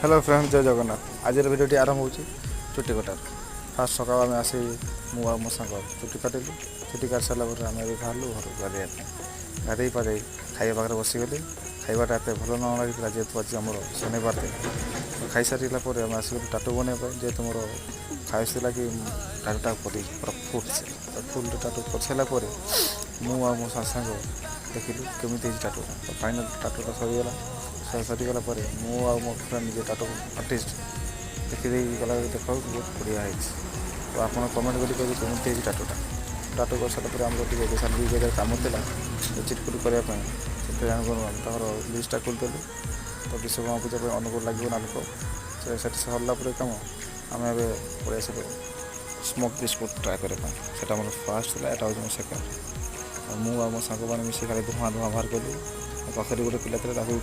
Hello friend जय जगन्नाथ। आज भिडियोटी आरंभ हो चुटी कटार। फास्ट सका आम आसी मो सांग चुटी काटिलु। चुटी काट सारा आम बाहर घर गाधे गाधे पाधे खाଇବା पाखे बसीगली। खाइबाटा एत भल न लगे जेहतु आज आम शनिवार दिन तो खाई सारा आम आसगलु टाटू बनवाई जेहतु मोर खाइला कि टाटूटा कर पूरा फुल से फुल टाटू कर सारापर मो सांग देखिलु केमी टाटूटा तो फाइनाल टाटूटा सरीगला। सरीगला मो फ्रेंड जे टाटू आर्टिस्ट देखिदे गला देख बहुत बढ़िया है। तो आप कमेंट कर कमी टाटूटा टाटू कर सारापर आम जगह कम था चिटकुट करने लिस्टा खोलदेलु। तो विश्वकर्मा पूजा अनुकूल लगे ना लोक से सरला कम आम पड़े स्मोक बिस्कुट ट्राए करने से मोर फास्ट था। यहाँ हूँ सेकेंड मुझे मो सांग मैंने मिसे खाली धुआं धुआं बाहर कलु। पाखे गोटे पिला देवाई।